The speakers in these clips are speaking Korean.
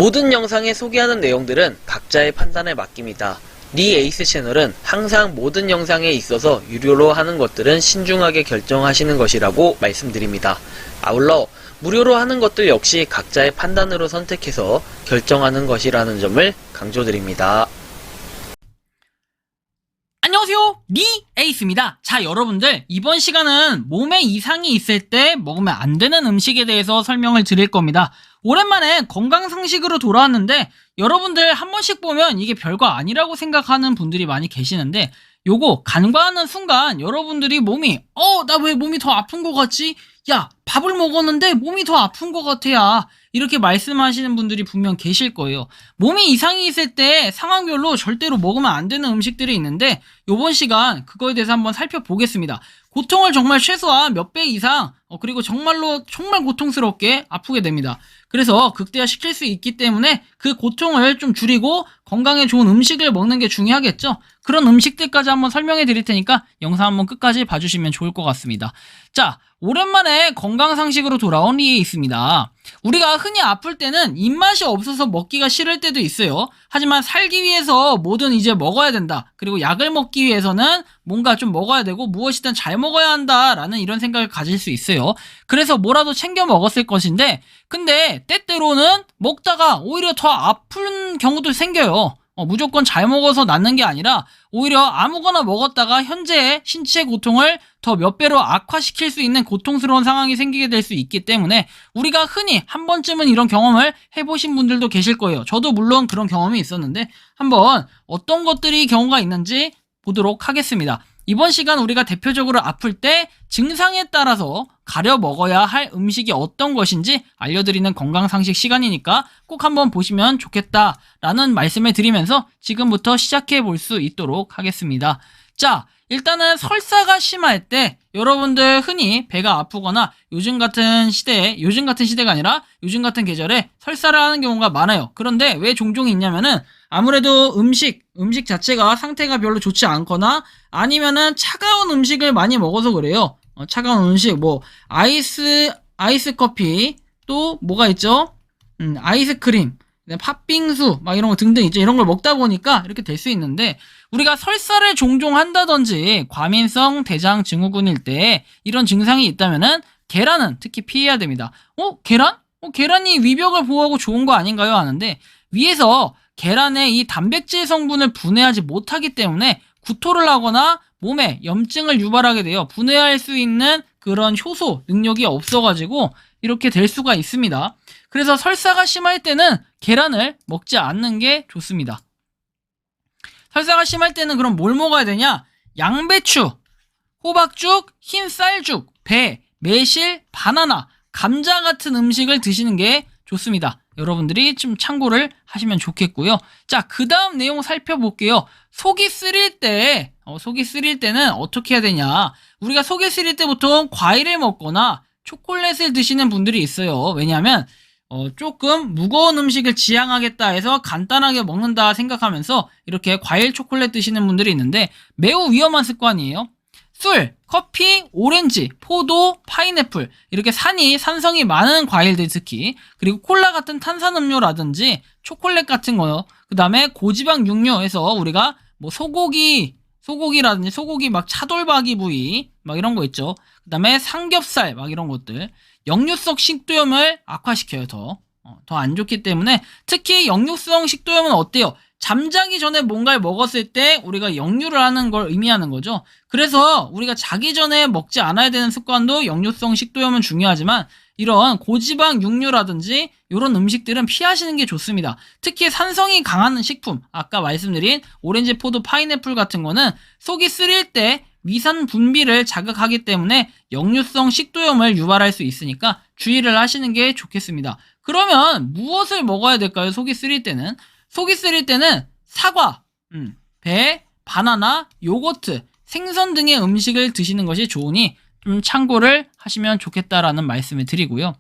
모든 영상에 소개하는 내용들은 각자의 판단에 맡깁니다. 니 에이스 채널은 항상 모든 영상에 있어서 유료로 하는 것들은 신중하게 결정하시는 것이라고 말씀드립니다. 아울러 무료로 하는 것들 역시 각자의 판단으로 선택해서 결정하는 것이라는 점을 강조드립니다. 안녕하세요, 니 에이스입니다. 자, 여러분들, 이번 시간은 몸에 이상이 있을 때 먹으면 안 되는 음식에 대해서 설명을 드릴 겁니다. 오랜만에 건강상식으로 돌아왔는데 여러분들 한 번씩 보면 이게 별거 아니라고 생각하는 분들이 많이 계시는데, 요거 간과하는 순간 여러분들이 몸이 나 왜 몸이 더 아픈 것 같지? 야, 밥을 먹었는데 몸이 더 아픈 것 같아. 야, 이렇게 말씀하시는 분들이 분명 계실 거예요. 몸에 이상이 있을 때 상황별로 절대로 먹으면 안 되는 음식들이 있는데, 요번 시간 그거에 대해서 한번 살펴보겠습니다. 고통을 정말 최소한 몇 배 이상, 그리고 정말 고통스럽게 아프게 됩니다. 그래서 극대화시킬 수 있기 때문에 그 고통을 좀 줄이고 건강에 좋은 음식을 먹는 게 중요하겠죠. 그런 음식들까지 한번 설명해 드릴 테니까 영상 한번 끝까지 봐주시면 좋을 것 같습니다. 자, 오랜만에 건강상식으로 돌아온 리에 있습니다. 우리가 흔히 아플 때는 입맛이 없어서 먹기가 싫을 때도 있어요. 하지만 살기 위해서 뭐든 이제 먹어야 된다. 그리고 약을 먹기 위해서는 뭔가 좀 먹어야 되고 무엇이든 잘 먹어야 한다라는 이런 생각을 가질 수 있어요. 그래서 뭐라도 챙겨 먹었을 것인데, 근데 때때로는 먹다가 오히려 더 아픈 경우도 생겨요. 무조건 잘 먹어서 낫는 게 아니라 오히려 아무거나 먹었다가 현재의 신체 고통을 더 몇 배로 악화시킬 수 있는 고통스러운 상황이 생기게 될 수 있기 때문에, 우리가 흔히 한 번쯤은 이런 경험을 해보신 분들도 계실 거예요. 저도 물론 그런 경험이 있었는데 한번 어떤 것들이 경우가 있는지 보도록 하겠습니다. 이번 시간 우리가 대표적으로 아플 때 증상에 따라서 가려 먹어야 할 음식이 어떤 것인지 알려드리는 건강상식 시간이니까 꼭 한번 보시면 좋겠다라는 말씀을 드리면서 지금부터 시작해 볼 수 있도록 하겠습니다. 자, 일단은 설사가 심할 때 여러분들 흔히 배가 아프거나 요즘 같은 시대가 아니라 요즘 같은 계절에 설사를 하는 경우가 많아요. 그런데 왜 종종 있냐면은 아무래도 음식 자체가 상태가 별로 좋지 않거나 아니면은 차가운 음식을 많이 먹어서 그래요. 차가운 음식, 아이스 커피, 또 뭐가 있죠? 아이스크림, 팥빙수, 이런 거 등등 있죠. 이런 걸 먹다 보니까 이렇게 될 수 있는데, 우리가 설사를 종종 한다든지 과민성 대장 증후군일 때 이런 증상이 있다면은 계란은 특히 피해야 됩니다. 계란? 계란이 위벽을 보호하고 좋은 거 아닌가요? 하는데, 위에서 계란의 이 단백질 성분을 분해하지 못하기 때문에 구토를 하거나 몸에 염증을 유발하게 돼요. 분해할 수 있는 그런 효소 능력이 없어가지고 이렇게 될 수가 있습니다. 그래서 설사가 심할 때는 계란을 먹지 않는 게 좋습니다. 설사가 심할 때는 그럼 뭘 먹어야 되냐? 양배추, 호박죽, 흰 쌀죽, 배, 매실, 바나나, 감자 같은 음식을 드시는 게 좋습니다. 여러분들이 좀 참고를 하시면 좋겠고요. 자, 그 다음 내용 살펴볼게요. 속이 쓰릴 때는 어떻게 해야 되냐? 우리가 속이 쓰릴 때 보통 과일을 먹거나 초콜릿을 드시는 분들이 있어요. 왜냐하면 조금 무거운 음식을 지향하겠다 해서 간단하게 먹는다 생각하면서 이렇게 과일 초콜릿 드시는 분들이 있는데 매우 위험한 습관이에요. 술, 커피, 오렌지, 포도, 파인애플, 이렇게 산성이 많은 과일들 특히, 그리고 콜라 같은 탄산음료라든지 초콜릿 같은 거, 그 다음에 고지방 육류에서 우리가 소고기라든지 소고기 차돌박이 부위 이런 거 있죠. 그 다음에 삼겹살 이런 것들, 역류성 식도염을 악화시켜요. 더 안 좋기 때문에. 특히 역류성 식도염은 어때요? 잠자기 전에 뭔가를 먹었을 때 우리가 역류를 하는 걸 의미하는 거죠. 그래서 우리가 자기 전에 먹지 않아야 되는 습관도 역류성 식도염은 중요하지만, 이런 고지방 육류라든지 이런 음식들은 피하시는 게 좋습니다. 특히 산성이 강한 식품, 아까 말씀드린 오렌지, 포도, 파인애플 같은 거는 속이 쓰릴 때 위산 분비를 자극하기 때문에 역류성 식도염을 유발할 수 있으니까 주의를 하시는 게 좋겠습니다. 그러면 무엇을 먹어야 될까요? 속이 쓰릴 때는 사과, 배, 바나나, 요거트, 생선 등의 음식을 드시는 것이 좋으니 좀 참고를 하시면 좋겠다라는 말씀을 드리고요.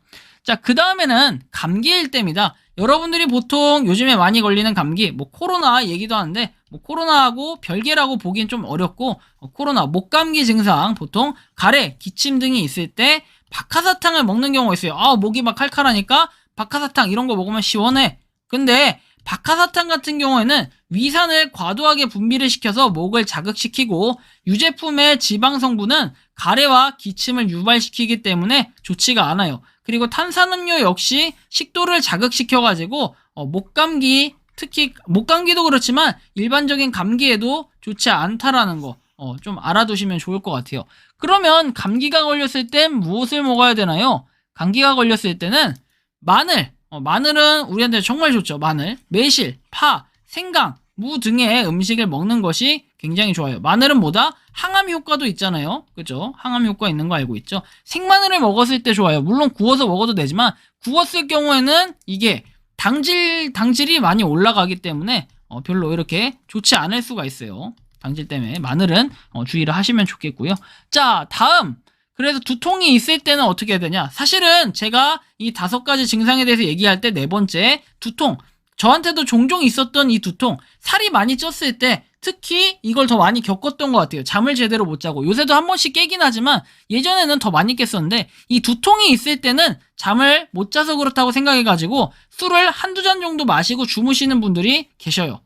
자, 그 다음에는 감기일 때입니다. 여러분들이 보통 요즘에 많이 걸리는 감기, 코로나 얘기도 하는데, 코로나하고 별개라고 보기엔 좀 어렵고, 코로나, 목감기 증상, 보통 가래, 기침 등이 있을 때 박하사탕을 먹는 경우가 있어요. 목이 막 칼칼하니까 박하사탕 이런 거 먹으면 시원해. 근데 박하사탕 같은 경우에는 위산을 과도하게 분비를 시켜서 목을 자극시키고 유제품의 지방 성분은 가래와 기침을 유발시키기 때문에 좋지가 않아요. 그리고 탄산음료 역시 식도를 자극시켜가지고 목감기, 특히 목감기도 그렇지만 일반적인 감기에도 좋지 않다라는 거 좀 알아두시면 좋을 것 같아요. 그러면 감기가 걸렸을 땐 무엇을 먹어야 되나요? 감기가 걸렸을 때는 마늘, 마늘은 우리한테 정말 좋죠. 마늘, 매실, 파, 생강, 무 등의 음식을 먹는 것이 굉장히 좋아요. 마늘은 뭐다? 항암 효과도 있잖아요. 그죠? 항암 효과 있는 거 알고 있죠? 생마늘을 먹었을 때 좋아요. 물론 구워서 먹어도 되지만 구웠을 경우에는 이게 당질이 많이 올라가기 때문에 별로 이렇게 좋지 않을 수가 있어요. 당질 때문에 마늘은 주의를 하시면 좋겠고요. 자, 다음. 그래서 두통이 있을 때는 어떻게 해야 되냐? 사실은 제가 이 5가지 증상에 대해서 얘기할 때 4번째 두통, 저한테도 종종 있었던 이 두통, 살이 많이 쪘을 때 특히 이걸 더 많이 겪었던 것 같아요. 잠을 제대로 못 자고. 요새도 한 번씩 깨긴 하지만 예전에는 더 많이 깼었는데 이 두통이 있을 때는 잠을 못 자서 그렇다고 생각해가지고 술을 한두 잔 정도 마시고 주무시는 분들이 계셔요.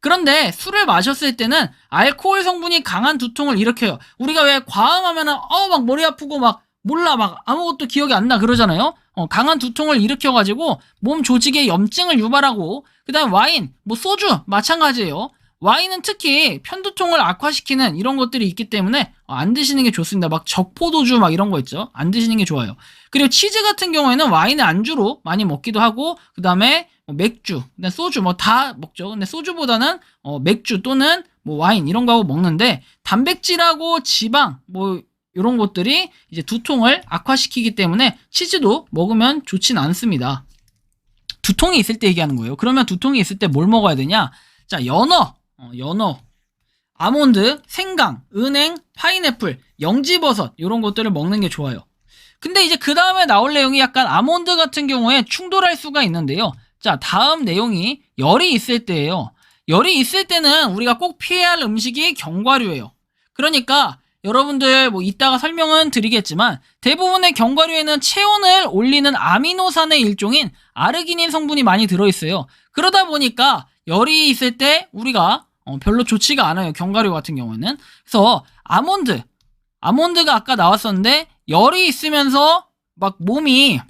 그런데 술을 마셨을 때는 알코올 성분이 강한 두통을 일으켜요. 우리가 왜 과음하면은 막 머리 아프고 막 몰라 막 아무것도 기억이 안 나 그러잖아요. 강한 두통을 일으켜가지고 몸 조직에 염증을 유발하고, 그 다음 와인, 뭐 소주 마찬가지예요. 와인은 특히 편두통을 악화시키는 이런 것들이 있기 때문에 안 드시는 게 좋습니다. 막 적포도주 막 이런 거 있죠. 안 드시는 게 좋아요. 그리고 치즈 같은 경우에는 와인을 안주로 많이 먹기도 하고, 그 다음에 맥주, 그다음 소주 뭐 다 먹죠. 근데 소주보다는 맥주 또는 뭐 와인 이런 거 하고 먹는데, 단백질하고 지방 뭐 이런 것들이 이제 두통을 악화시키기 때문에 치즈도 먹으면 좋진 않습니다. 두통이 있을 때 얘기하는 거예요. 그러면 두통이 있을 때 뭘 먹어야 되냐? 자, 연어, 아몬드, 생강, 은행, 파인애플, 영지버섯 이런 것들을 먹는 게 좋아요. 근데 이제 그 다음에 나올 내용이 약간 아몬드 같은 경우에 충돌할 수가 있는데요. 자, 다음 내용이 열이 있을 때예요. 열이 있을 때는 우리가 꼭 피해야 할 음식이 견과류예요. 그러니까 여러분들 뭐 이따가 설명은 드리겠지만 대부분의 견과류에는 체온을 올리는 아미노산의 일종인 아르기닌 성분이 많이 들어있어요. 그러다 보니까 열이 있을 때 우리가 별로 좋지가 않아요. 견과류 같은 경우에는. 그래서 아몬드가 아까 나왔었는데 열이 있으면서 막 몸이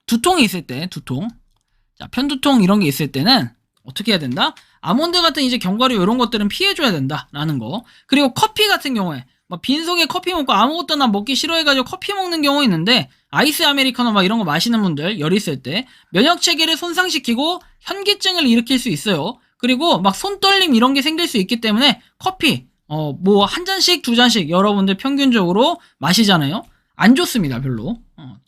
두통이 있을 때, 자, 편두통 이런 게 있을 때는 어떻게 해야 된다? 아몬드 같은 이제 견과류 이런 것들은 피해줘야 된다라는 거. 그리고 커피 같은 경우에 막 빈속에 커피 먹고 아무것도 나 먹기 싫어해가지고 커피 먹는 경우 있는데, 아이스 아메리카노 막 이런 거 마시는 분들 열이 있을 때 면역 체계를 손상시키고 현기증을 일으킬 수 있어요. 그리고 막 손떨림 이런 게 생길 수 있기 때문에 커피 뭐 한 잔씩 두 잔씩 여러분들 평균적으로 마시잖아요. 안 좋습니다. 별로.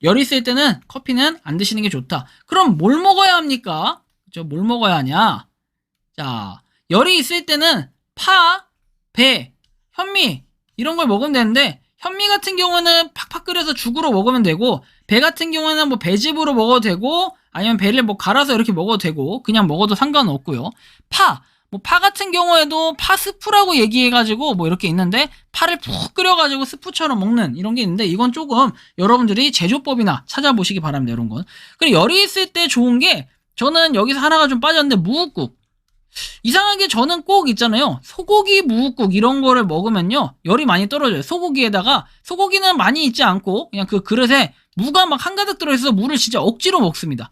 열이 있을 때는 커피는 안 드시는 게 좋다. 그럼 뭘 먹어야 합니까? 그죠? 뭘 먹어야 하냐? 자, 열이 있을 때는 파, 배, 현미 이런 걸 먹으면 되는데, 현미 같은 경우는 팍팍 끓여서 죽으로 먹으면 되고, 배 같은 경우는 뭐 배즙으로 먹어도 되고, 아니면 배를 뭐 갈아서 이렇게 먹어도 되고, 그냥 먹어도 상관은 없고요. 파 같은 경우에도 파 스프라고 얘기해가지고 뭐 이렇게 있는데, 파를 푹 끓여가지고 스프처럼 먹는 이런 게 있는데, 이건 조금 여러분들이 제조법이나 찾아보시기 바랍니다. 이런 건. 그리고 열이 있을 때 좋은 게, 저는 여기서 하나가 좀 빠졌는데 무국국. 이상하게 저는 꼭 있잖아요. 소고기 무국국 이런 거를 먹으면요 열이 많이 떨어져요. 소고기는 많이 있지 않고 그냥 그 그릇에 무가 막 한가득 들어있어서 무를 진짜 억지로 먹습니다.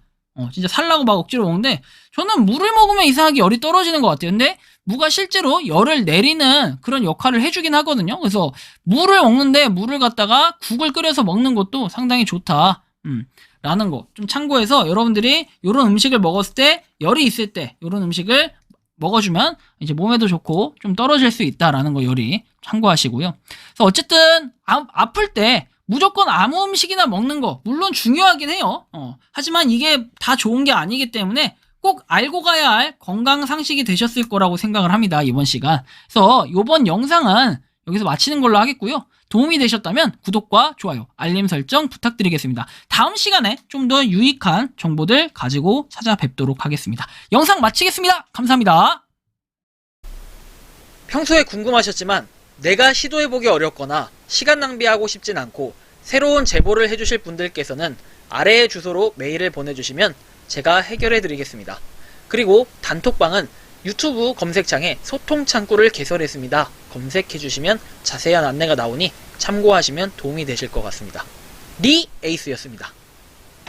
진짜 살라고 막 억지로 먹는데, 저는 무를 먹으면 이상하게 열이 떨어지는 것 같아요. 근데 무가 실제로 열을 내리는 그런 역할을 해주긴 하거든요. 그래서 무를 먹는데 물을 갖다가 국을 끓여서 먹는 것도 상당히 좋다. 라는 거 좀 참고해서 여러분들이 요런 음식을 먹었을 때, 열이 있을 때 요런 음식을 먹어주면 이제 몸에도 좋고 좀 떨어질 수 있다라는 거 열이 참고하시고요. 그래서 어쨌든 아플 때 무조건 아무 음식이나 먹는 거 물론 중요하긴 해요. 하지만 이게 다 좋은 게 아니기 때문에 꼭 알고 가야 할 건강 상식이 되셨을 거라고 생각을 합니다. 이번 시간. 그래서 이번 영상은 여기서 마치는 걸로 하겠고요. 도움이 되셨다면 구독과 좋아요, 알림 설정 부탁드리겠습니다. 다음 시간에 좀 더 유익한 정보들 가지고 찾아뵙도록 하겠습니다. 영상 마치겠습니다. 감사합니다. 평소에 궁금하셨지만 내가 시도해보기 어렵거나 시간 낭비하고 싶진 않고 새로운 제보를 해주실 분들께서는 아래의 주소로 메일을 보내주시면 제가 해결해 드리겠습니다. 그리고 단톡방은 유튜브 검색창에 소통 창구를 개설했습니다. 검색해 주시면 자세한 안내가 나오니 참고하시면 도움이 되실 것 같습니다. 리 에이스였습니다.